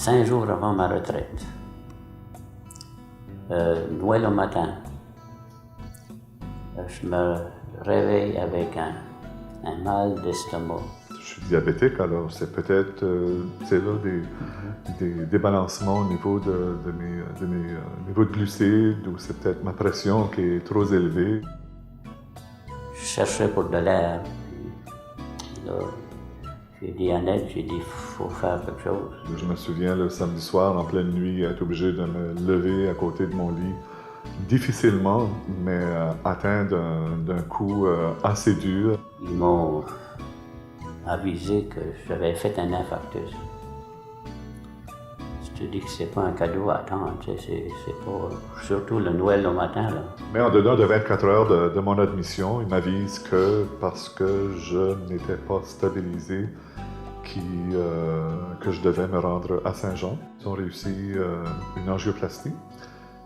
5 jours avant ma retraite. Noël au matin, je me réveille avec un mal d'estomac. Je suis diabétique, alors c'est peut-être là, des débalancements au niveau de mes niveaux de glucides, ou c'est peut-être ma pression qui est trop élevée. Je cherchais pour de l'air. Puis là, j'ai dit à Annette, j'ai dit, il faut faire quelque chose. Je me souviens, le samedi soir, en pleine nuit, être obligé de me lever à côté de mon lit, difficilement, mais atteint d'un coup assez dur. Ils m'ont avisé que j'avais fait un infarctus. Je te dis que c'est pas un cadeau à attendre, c'est pas... Surtout le Noël au matin, là. Mais en dedans de 24 heures de mon admission, ils m'avisent que parce que je n'étais pas stabilisé, que je devais me rendre à Saint-Jean. Ils ont réussi une angioplastie,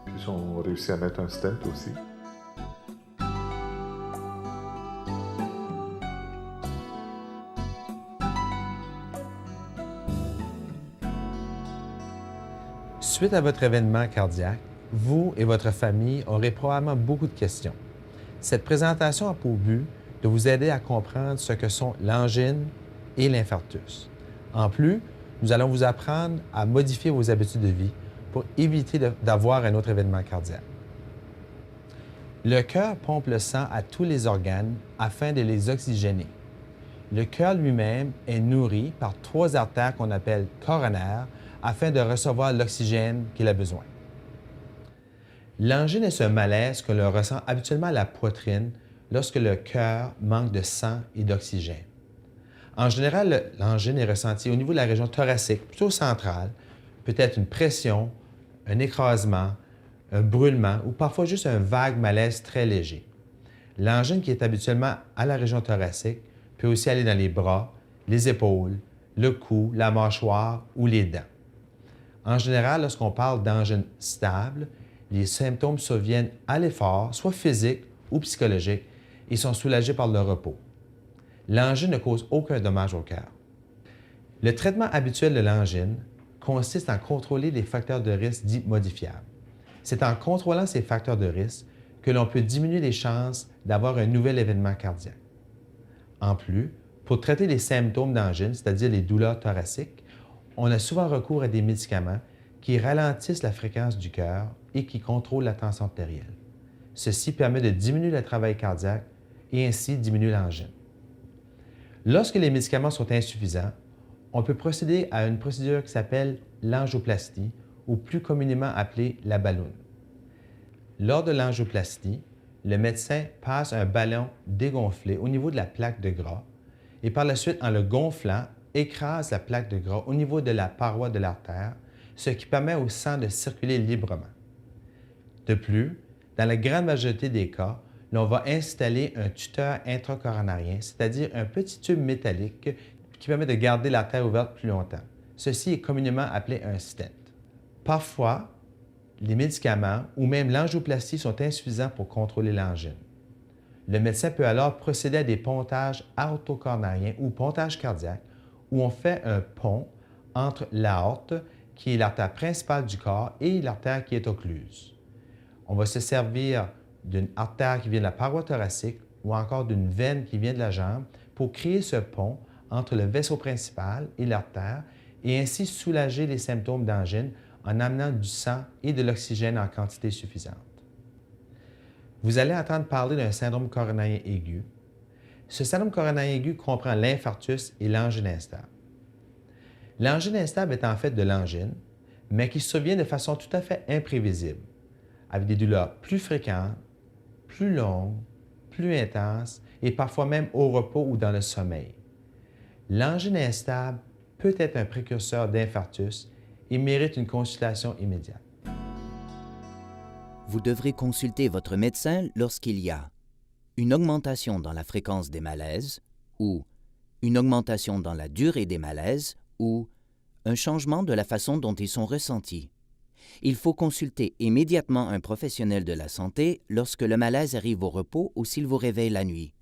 puis ils ont réussi à mettre un stent aussi. Suite à votre événement cardiaque, vous et votre famille aurez probablement beaucoup de questions. Cette présentation a pour but de vous aider à comprendre ce que sont l'angine et l'infarctus. En plus, nous allons vous apprendre à modifier vos habitudes de vie pour éviter d'avoir un autre événement cardiaque. Le cœur pompe le sang à tous les organes afin de les oxygéner. Le cœur lui-même est nourri par 3 artères qu'on appelle coronaires afin de recevoir l'oxygène qu'il a besoin. L'angine est ce malaise que l'on ressent habituellement à la poitrine lorsque le cœur manque de sang et d'oxygène. En général, l'angine est ressentie au niveau de la région thoracique, plutôt centrale, peut-être une pression, un écrasement, un brûlement ou parfois juste un vague malaise très léger. L'angine qui est habituellement à la région thoracique peut aussi aller dans les bras, les épaules, le cou, la mâchoire ou les dents. En général, lorsqu'on parle d'angine stable, les symptômes surviennent à l'effort, soit physique ou psychologique, et sont soulagés par le repos. L'angine ne cause aucun dommage au cœur. Le traitement habituel de l'angine consiste en contrôler les facteurs de risque dits modifiables. C'est en contrôlant ces facteurs de risque que l'on peut diminuer les chances d'avoir un nouvel événement cardiaque. En plus, pour traiter les symptômes d'angine, c'est-à-dire les douleurs thoraciques, on a souvent recours à des médicaments qui ralentissent la fréquence du cœur et qui contrôlent la tension artérielle. Ceci permet de diminuer le travail cardiaque et ainsi diminuer l'angine. Lorsque les médicaments sont insuffisants, on peut procéder à une procédure qui s'appelle l'angioplastie ou plus communément appelée la balloune. Lors de l'angioplastie, le médecin passe un ballon dégonflé au niveau de la plaque de gras et par la suite, en le gonflant, écrase la plaque de gras au niveau de la paroi de l'artère, ce qui permet au sang de circuler librement. De plus, dans la grande majorité des cas, l'on va installer un tuteur intracoronarien, c'est-à-dire un petit tube métallique qui permet de garder l'artère ouverte plus longtemps. Ceci est communément appelé un stent. Parfois, les médicaments ou même l'angioplastie sont insuffisants pour contrôler l'angine. Le médecin peut alors procéder à des pontages aortocoronariens ou pontages cardiaques où on fait un pont entre l'aorte, qui est l'artère principale du corps, et l'artère qui est occluse. On va se servir d'une artère qui vient de la paroi thoracique ou encore d'une veine qui vient de la jambe pour créer ce pont entre le vaisseau principal et l'artère et ainsi soulager les symptômes d'angine en amenant du sang et de l'oxygène en quantité suffisante. Vous allez entendre parler d'un syndrome coronarien aigu. Ce syndrome coronarien aigu comprend l'infarctus et l'angine instable. L'angine instable est en fait de l'angine, mais qui survient de façon tout à fait imprévisible, avec des douleurs plus fréquentes, plus longues, plus intenses et parfois même au repos ou dans le sommeil. L'angine instable peut être un précurseur d'infarctus et mérite une consultation immédiate. Vous devrez consulter votre médecin lorsqu'il y a une augmentation dans la fréquence des malaises ou une augmentation dans la durée des malaises ou un changement de la façon dont ils sont ressentis. Il faut consulter immédiatement un professionnel de la santé lorsque le malaise arrive au repos ou s'il vous réveille la nuit.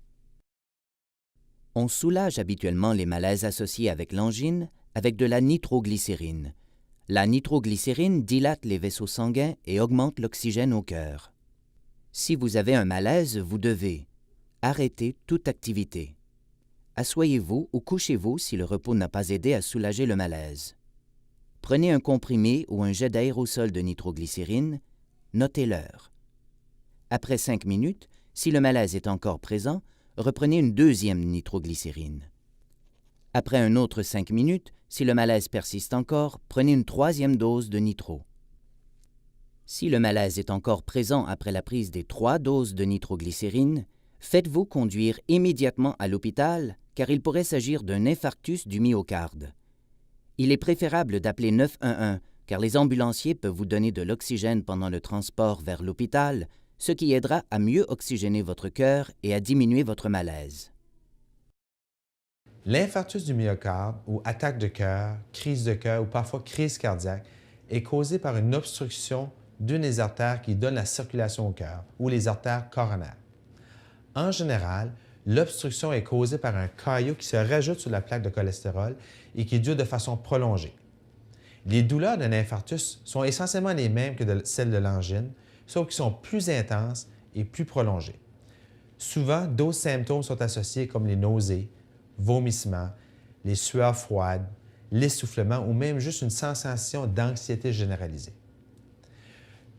On soulage habituellement les malaises associés avec l'angine avec de la nitroglycérine, La nitroglycérine dilate les vaisseaux sanguins et augmente l'oxygène au cœur. Si vous avez un malaise, vous devez arrêter toute activité. Assoyez-vous ou couchez-vous si le repos n'a pas aidé à soulager le malaise. Prenez un comprimé ou un jet d'aérosol de nitroglycérine, notez l'heure. Après 5 minutes, si le malaise est encore présent, reprenez une deuxième nitroglycérine. Après un autre 5 minutes, si le malaise persiste encore, prenez une troisième dose de nitro. Si le malaise est encore présent après la prise des 3 doses de nitroglycérine, faites-vous conduire immédiatement à l'hôpital car il pourrait s'agir d'un infarctus du myocarde. Il est préférable d'appeler 911 car les ambulanciers peuvent vous donner de l'oxygène pendant le transport vers l'hôpital, ce qui aidera à mieux oxygéner votre cœur et à diminuer votre malaise. L'infarctus du myocarde ou attaque de cœur, crise de cœur ou parfois crise cardiaque est causé par une obstruction d'une des artères qui donne la circulation au cœur ou les artères coronaires. En général, l'obstruction est causée par un caillot qui se rajoute sur la plaque de cholestérol et qui dure de façon prolongée. Les douleurs d'un infarctus sont essentiellement les mêmes que celles de l'angine, sauf qu'ils sont plus intenses et plus prolongées. Souvent, d'autres symptômes sont associés comme les nausées, vomissements, les sueurs froides, l'essoufflement ou même juste une sensation d'anxiété généralisée.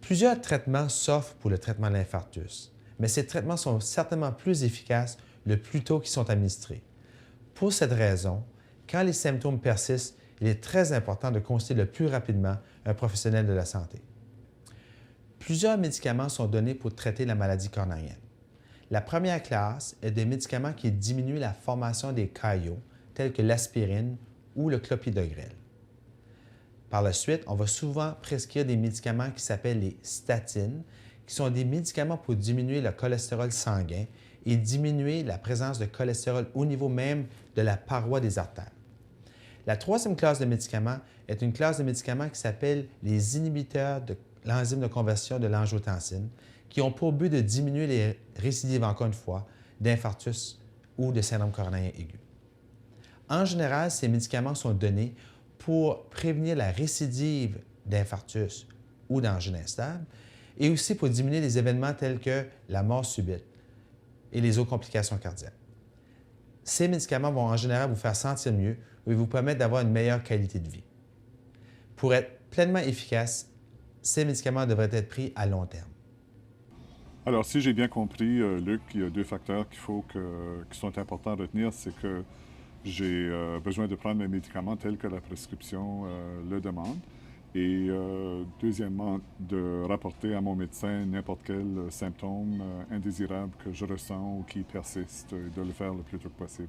Plusieurs traitements s'offrent pour le traitement de l'infarctus, mais ces traitements sont certainement plus efficaces le plus tôt qu'ils sont administrés. Pour cette raison, quand les symptômes persistent, il est très important de consulter le plus rapidement un professionnel de la santé. Plusieurs médicaments sont donnés pour traiter la maladie coronarienne. La première classe est des médicaments qui diminuent la formation des caillots, tels que l'aspirine ou le clopidogrel. Par la suite, on va souvent prescrire des médicaments qui s'appellent les statines, qui sont des médicaments pour diminuer le cholestérol sanguin et diminuer la présence de cholestérol au niveau même de la paroi des artères. La troisième classe de médicaments est une classe de médicaments qui s'appelle les inhibiteurs de l'enzyme de conversion de l'angiotensine, qui ont pour but de diminuer les récidives, encore une fois, d'infarctus ou de syndrome coronarien aigu. En général, ces médicaments sont donnés pour prévenir la récidive d'infarctus ou d'angine instable et aussi pour diminuer les événements tels que la mort subite et les autres complications cardiaques. Ces médicaments vont en général vous faire sentir mieux et vous permettre d'avoir une meilleure qualité de vie. Pour être pleinement efficaces, ces médicaments devraient être pris à long terme. Alors, si j'ai bien compris, Luc, il y a 2 facteurs qui sont importants à retenir. C'est que j'ai besoin de prendre mes médicaments tels que la prescription le demande. Et deuxièmement, de rapporter à mon médecin n'importe quel symptôme indésirable que je ressens ou qui persiste, et de le faire le plus tôt possible.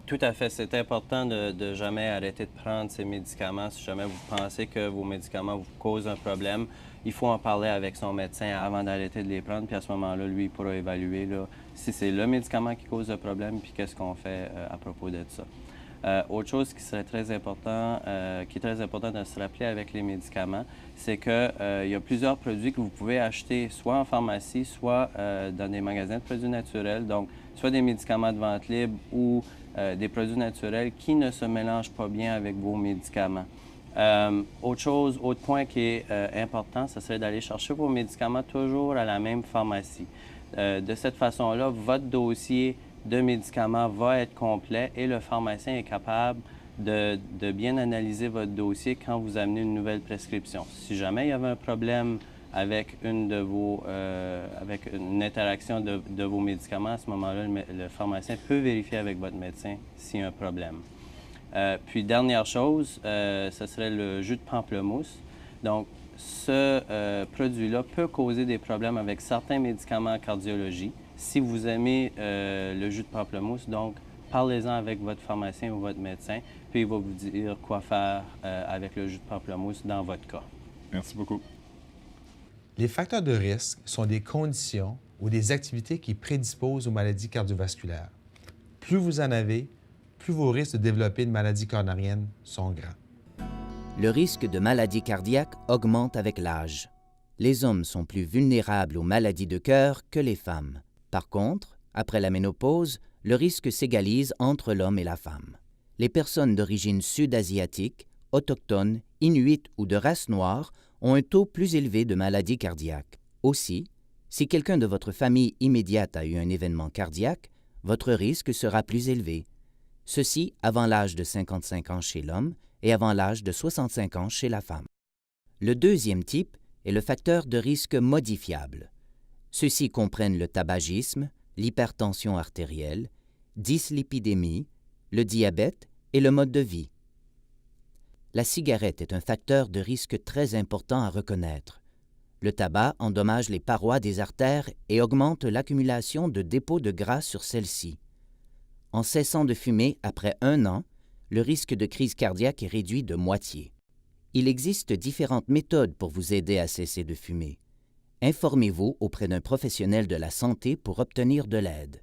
Tout à fait. C'est important de jamais arrêter de prendre ces médicaments. Si jamais vous pensez que vos médicaments vous causent un problème, il faut en parler avec son médecin avant d'arrêter de les prendre. Puis à ce moment-là, lui, il pourra évaluer là, si c'est le médicament qui cause le problème, puis qu'est-ce qu'on fait à propos de ça. Autre chose qui serait très important, qui est très important de se rappeler avec les médicaments, c'est qu'il y a plusieurs produits que vous pouvez acheter soit en pharmacie, soit dans des magasins de produits naturels. Donc, soit des médicaments de vente libre ou des produits naturels qui ne se mélangent pas bien avec vos médicaments. Autre point qui est important, ce serait d'aller chercher vos médicaments toujours à la même pharmacie. De cette façon-là, votre dossier de médicaments va être complet et le pharmacien est capable de bien analyser votre dossier quand vous amenez une nouvelle prescription. Si jamais il y avait un problème avec une interaction de vos médicaments, à ce moment-là, le pharmacien peut vérifier avec votre médecin s'il y a un problème. Puis, dernière chose, ce serait le jus de pamplemousse. Donc, ce produit-là peut causer des problèmes avec certains médicaments en cardiologie. Si vous aimez le jus de pamplemousse, donc, parlez-en avec votre pharmacien ou votre médecin, puis il va vous dire quoi faire avec le jus de pamplemousse dans votre cas. Merci beaucoup. Les facteurs de risque sont des conditions ou des activités qui prédisposent aux maladies cardiovasculaires. Plus vous en avez, plus vos risques de développer une maladie coronarienne sont grands. Le risque de maladie cardiaque augmente avec l'âge. Les hommes sont plus vulnérables aux maladies de cœur que les femmes. Par contre, après la ménopause, le risque s'égalise entre l'homme et la femme. Les personnes d'origine sud-asiatique, autochtones inuits ou de race noire ont un taux plus élevé de maladies cardiaques. Aussi, si quelqu'un de votre famille immédiate a eu un événement cardiaque, votre risque sera plus élevé. Ceci avant l'âge de 55 ans chez l'homme et avant l'âge de 65 ans chez la femme. Le deuxième type est le facteur de risque modifiable. Ceux-ci comprennent le tabagisme, l'hypertension artérielle, dyslipidémie, le diabète et le mode de vie. La cigarette est un facteur de risque très important à reconnaître. Le tabac endommage les parois des artères et augmente l'accumulation de dépôts de gras sur celles-ci. En cessant de fumer après 1 an, le risque de crise cardiaque est réduit de moitié. Il existe différentes méthodes pour vous aider à cesser de fumer. Informez-vous auprès d'un professionnel de la santé pour obtenir de l'aide.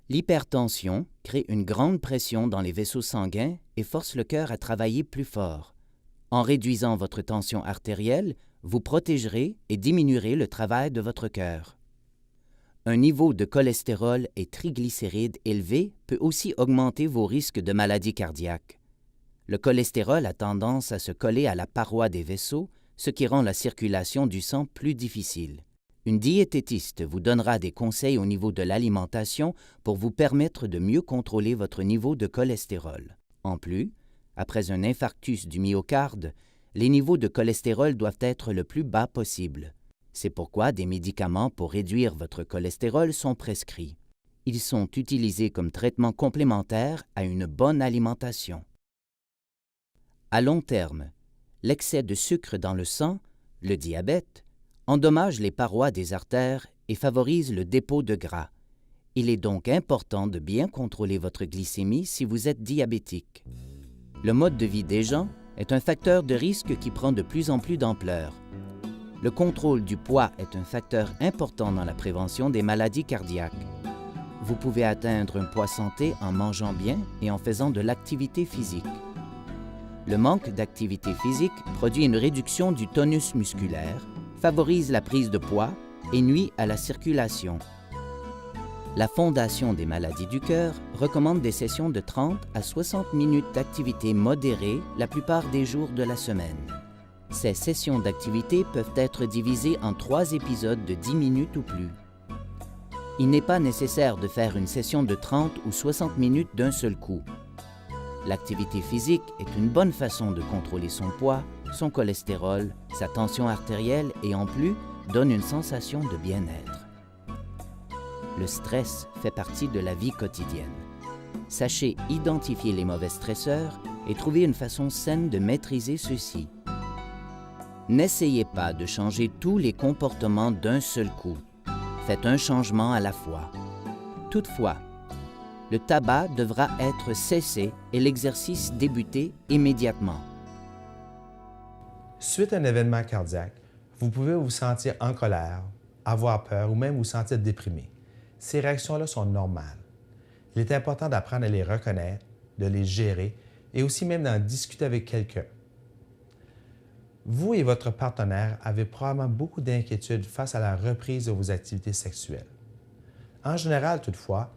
L'hypertension crée une grande pression dans les vaisseaux sanguins et force le cœur à travailler plus fort. En réduisant votre tension artérielle, vous protégerez et diminuerez le travail de votre cœur. Un niveau de cholestérol et triglycérides élevé peut aussi augmenter vos risques de maladies cardiaques. Le cholestérol a tendance à se coller à la paroi des vaisseaux, ce qui rend la circulation du sang plus difficile. Une diététiste vous donnera des conseils au niveau de l'alimentation pour vous permettre de mieux contrôler votre niveau de cholestérol. En plus, après un infarctus du myocarde, les niveaux de cholestérol doivent être le plus bas possible. C'est pourquoi des médicaments pour réduire votre cholestérol sont prescrits. Ils sont utilisés comme traitement complémentaire à une bonne alimentation. À long terme, l'excès de sucre dans le sang, le diabète, endommage les parois des artères et favorise le dépôt de gras. Il est donc important de bien contrôler votre glycémie si vous êtes diabétique. Le mode de vie des gens est un facteur de risque qui prend de plus en plus d'ampleur. Le contrôle du poids est un facteur important dans la prévention des maladies cardiaques. Vous pouvez atteindre un poids santé en mangeant bien et en faisant de l'activité physique. Le manque d'activité physique produit une réduction du tonus musculaire, favorise la prise de poids et nuit à la circulation. La Fondation des maladies du cœur recommande des sessions de 30 à 60 minutes d'activité modérée la plupart des jours de la semaine. Ces sessions d'activité peuvent être divisées en 3 épisodes de 10 minutes ou plus. Il n'est pas nécessaire de faire une session de 30 ou 60 minutes d'un seul coup. L'activité physique est une bonne façon de contrôler son poids, son cholestérol, sa tension artérielle et en plus donne une sensation de bien-être. Le stress fait partie de la vie quotidienne. Sachez identifier les mauvais stresseurs et trouver une façon saine de maîtriser ceux-ci. N'essayez pas de changer tous les comportements d'un seul coup. Faites un changement à la fois. Toutefois, le tabac devra être cessé et l'exercice débuter immédiatement. Suite à un événement cardiaque, vous pouvez vous sentir en colère, avoir peur ou même vous sentir déprimé. Ces réactions-là sont normales. Il est important d'apprendre à les reconnaître, de les gérer et aussi même d'en discuter avec quelqu'un. Vous et votre partenaire avez probablement beaucoup d'inquiétudes face à la reprise de vos activités sexuelles. En général, toutefois,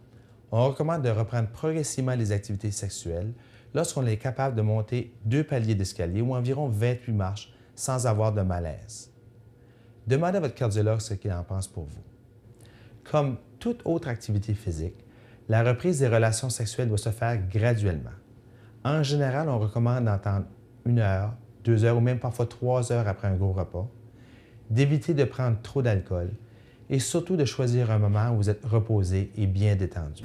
on recommande de reprendre progressivement les activités sexuelles lorsqu'on est capable de monter 2 paliers d'escalier ou environ 28 marches sans avoir de malaise. Demandez à votre cardiologue ce qu'il en pense pour vous. Comme toute autre activité physique, la reprise des relations sexuelles doit se faire graduellement. En général, on recommande d'entendre 1 heure, 2 heures ou même parfois 3 heures après un gros repas, d'éviter de prendre trop d'alcool et surtout de choisir un moment où vous êtes reposé et bien détendu.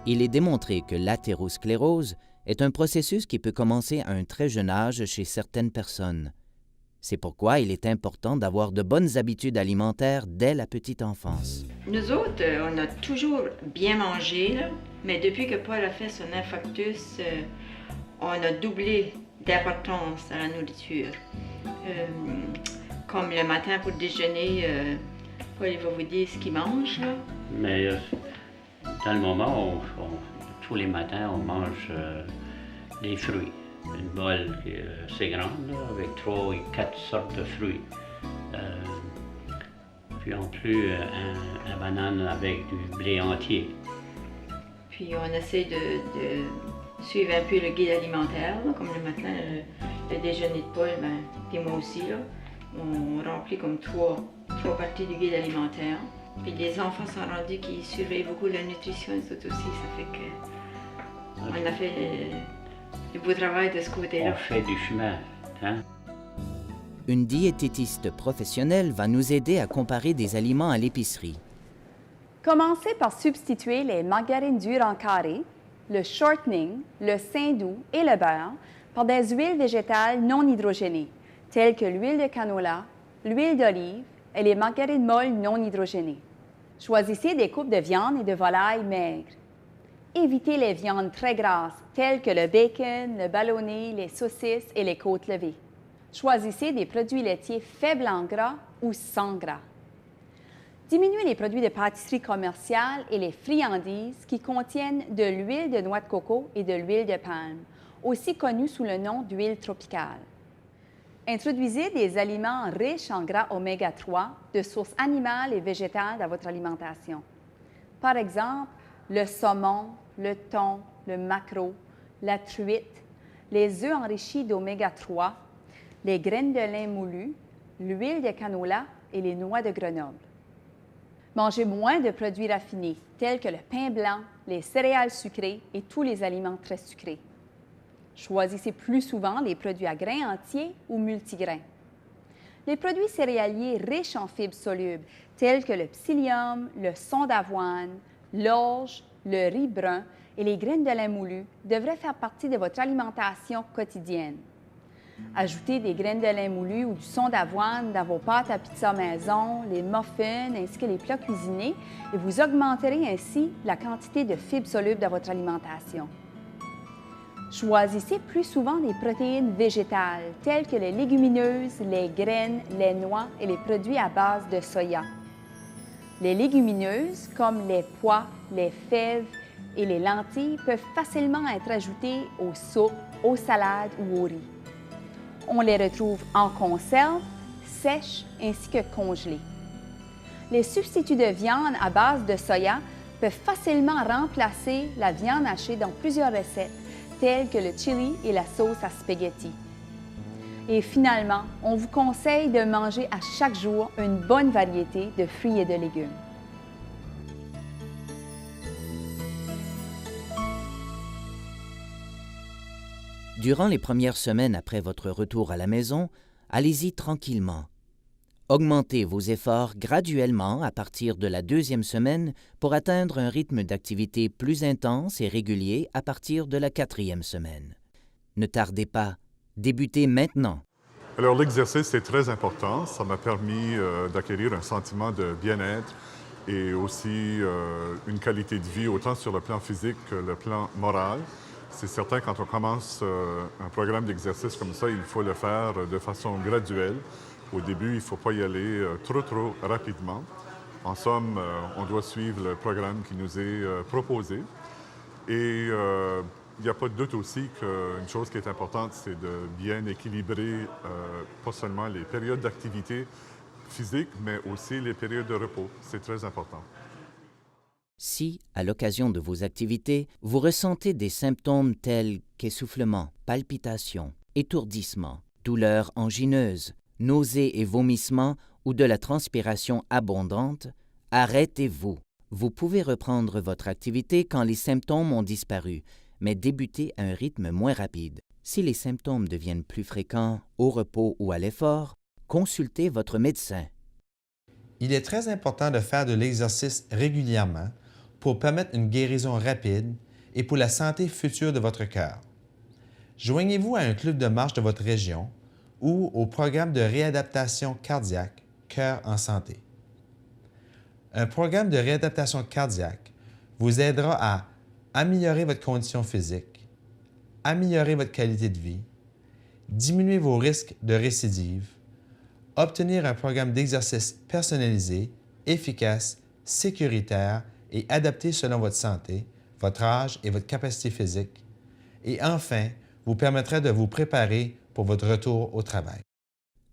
Il est démontré que l'athérosclérose est un processus qui peut commencer à un très jeune âge chez certaines personnes. C'est pourquoi il est important d'avoir de bonnes habitudes alimentaires dès la petite enfance. Nous autres, on a toujours bien mangé, là, mais depuis que Paul a fait son infarctus, on a doublé d'importance à la nourriture. Comme le matin pour le déjeuner, Paul il va vous dire ce qu'il mange. Là. Mais dans le moment, tous les matins, on mange des fruits. Une bol qui est assez grande, là, avec 3 ou 4 sortes de fruits. Puis en plus, un banane avec du blé entier. Puis on essaie de suivre un peu le guide alimentaire, là, comme le matin, Le déjeuner de Paul, ben, puis moi aussi, là, on remplit comme trois parties du guide alimentaire. Puis les enfants sont rendus qui surveillent beaucoup la nutrition et tout aussi, ça fait que on a fait du beau travail de ce côté-là. On fait du chemin, hein? Une diététiste professionnelle va nous aider à comparer des aliments à l'épicerie. Commencez par substituer les margarines dures en carré, le shortening, le saindoux et le beurre par des huiles végétales non hydrogénées, telles que l'huile de canola, l'huile d'olive et les margarines molles non hydrogénées. Choisissez des coupes de viande et de volaille maigres. Évitez les viandes très grasses, telles que le bacon, le ballonné, les saucisses et les côtes levées. Choisissez des produits laitiers faibles en gras ou sans gras. Diminuez les produits de pâtisserie commerciale et les friandises qui contiennent de l'huile de noix de coco et de l'huile de palme, aussi connue sous le nom d'huile tropicale. Introduisez des aliments riches en gras oméga 3 de sources animales et végétales dans votre alimentation. Par exemple, le saumon, le thon, le maquereau, la truite, les œufs enrichis d'oméga 3, les graines de lin moulu, l'huile de canola et les noix de Grenoble. Mangez moins de produits raffinés, tels que le pain blanc, les céréales sucrées et tous les aliments très sucrés. Choisissez plus souvent les produits à grains entiers ou multigrains. Les produits céréaliers riches en fibres solubles, tels que le psyllium, le son d'avoine, l'orge, le riz brun et les graines de lin moulu, devraient faire partie de votre alimentation quotidienne. Ajoutez des graines de lin moulu ou du son d'avoine dans vos pâtes à pizza maison, les muffins ainsi que les plats cuisinés et vous augmenterez ainsi la quantité de fibres solubles dans votre alimentation. Choisissez plus souvent des protéines végétales telles que les légumineuses, les graines, les noix et les produits à base de soya. Les légumineuses, comme les pois, les fèves et les lentilles, peuvent facilement être ajoutées aux soupes, aux salades ou au riz. On les retrouve en conserve, sèches ainsi que congelées. Les substituts de viande à base de soya peuvent facilement remplacer la viande hachée dans plusieurs recettes, telles que le chili et la sauce à spaghetti. Et finalement, on vous conseille de manger à chaque jour une bonne variété de fruits et de légumes. Durant les premières semaines après votre retour à la maison, allez-y tranquillement. Augmentez vos efforts graduellement à partir de la 2e semaine pour atteindre un rythme d'activité plus intense et régulier à partir de la 4e semaine. Ne tardez pas, débutez maintenant. Alors, l'exercice est très important. Ça m'a permis d'acquérir un sentiment de bien-être et aussi une qualité de vie, autant sur le plan physique que le plan moral. C'est certain, quand on commence un programme d'exercice comme ça, il faut le faire de façon graduelle. Au début, il ne faut pas y aller trop rapidement. En somme, on doit suivre le programme qui nous est proposé. Et il n'y a pas de doute aussi qu'une chose qui est importante, c'est de bien équilibrer pas seulement les périodes d'activité physique, mais aussi les périodes de repos. C'est très important. Si, à l'occasion de vos activités, vous ressentez des symptômes tels qu'essoufflement, palpitations, étourdissement, douleurs angineuses, nausées et vomissements ou de la transpiration abondante, arrêtez-vous. Vous pouvez reprendre votre activité quand les symptômes ont disparu, mais débutez à un rythme moins rapide. Si les symptômes deviennent plus fréquents au repos ou à l'effort, consultez votre médecin. Il est très important de faire de l'exercice régulièrement pour permettre une guérison rapide et pour la santé future de votre cœur. Joignez-vous à un club de marche de votre région ou au programme de réadaptation cardiaque Cœur en santé. Un programme de réadaptation cardiaque vous aidera à améliorer votre condition physique, améliorer votre qualité de vie, diminuer vos risques de récidive, obtenir un programme d'exercice personnalisé, efficace, sécuritaire et adapté selon votre santé, votre âge et votre capacité physique, et enfin, vous permettra de vous préparer pour votre retour au travail.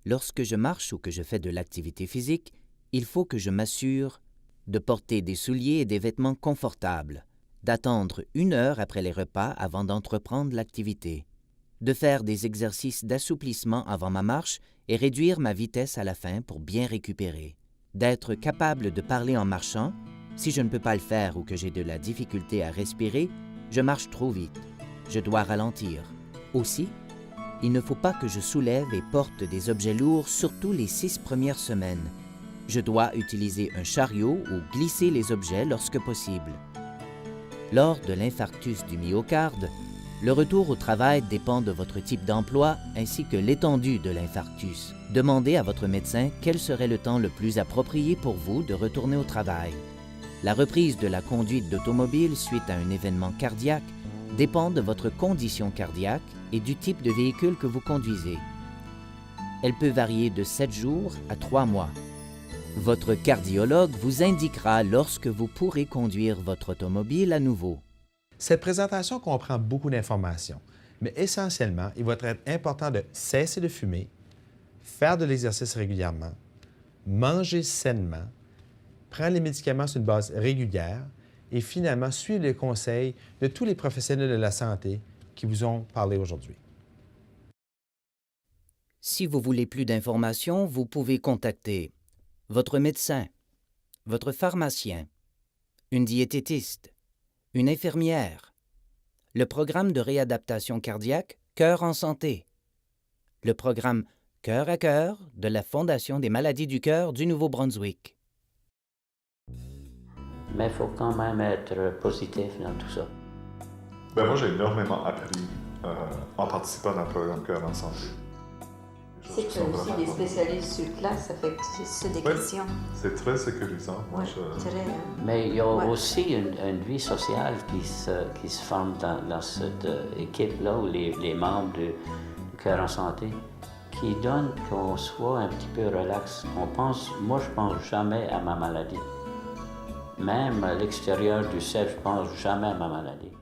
Lorsque je marche ou que je fais de l'activité physique, il faut que je m'assure de porter des souliers et des vêtements confortables, d'attendre 1 heure après les repas avant d'entreprendre l'activité. de faire des exercices d'assouplissement avant ma marche et réduire ma vitesse à la fin pour bien récupérer, d'être capable de parler en marchant. Si je ne peux pas le faire ou que j'ai de la difficulté à respirer, je marche trop vite. Je dois ralentir. Aussi, il ne faut pas que je soulève et porte des objets lourds, surtout les 6 premières semaines. Je dois utiliser un chariot ou glisser les objets lorsque possible. Lors de l'infarctus du myocarde, le retour au travail dépend de votre type d'emploi ainsi que l'étendue de l'infarctus. Demandez à votre médecin quel serait le temps le plus approprié pour vous de retourner au travail. La reprise de la conduite d'automobile suite à un événement cardiaque dépend de votre condition cardiaque et du type de véhicule que vous conduisez. Elle peut varier de 7 jours à 3 mois. Votre cardiologue vous indiquera lorsque vous pourrez conduire votre automobile à nouveau. Cette présentation comprend beaucoup d'informations, mais essentiellement, il va être important de cesser de fumer, faire de l'exercice régulièrement, manger sainement, prendre les médicaments sur une base régulière et finalement suivre les conseils de tous les professionnels de la santé qui vous ont parlé aujourd'hui. Si vous voulez plus d'informations, vous pouvez contacter votre médecin, votre pharmacien, une diététiste, une infirmière, le programme de réadaptation cardiaque Cœur en santé, le programme Cœur à cœur de la Fondation des maladies du cœur du Nouveau-Brunswick. Mais il faut quand même être positif dans tout ça. Ben moi, j'ai énormément appris en participant dans le programme Cœur en santé. C'est qu'il y a aussi des spécialistes sur place, ça fait que c'est des questions. C'est très sécurisant. Moi, Mais il y a aussi une vie sociale qui se forme dans cette équipe-là, où les membres du Cœur en santé, qui donne qu'on soit un petit peu relax. Moi, je pense jamais à ma maladie. Même à l'extérieur du CEF, je pense jamais à ma maladie.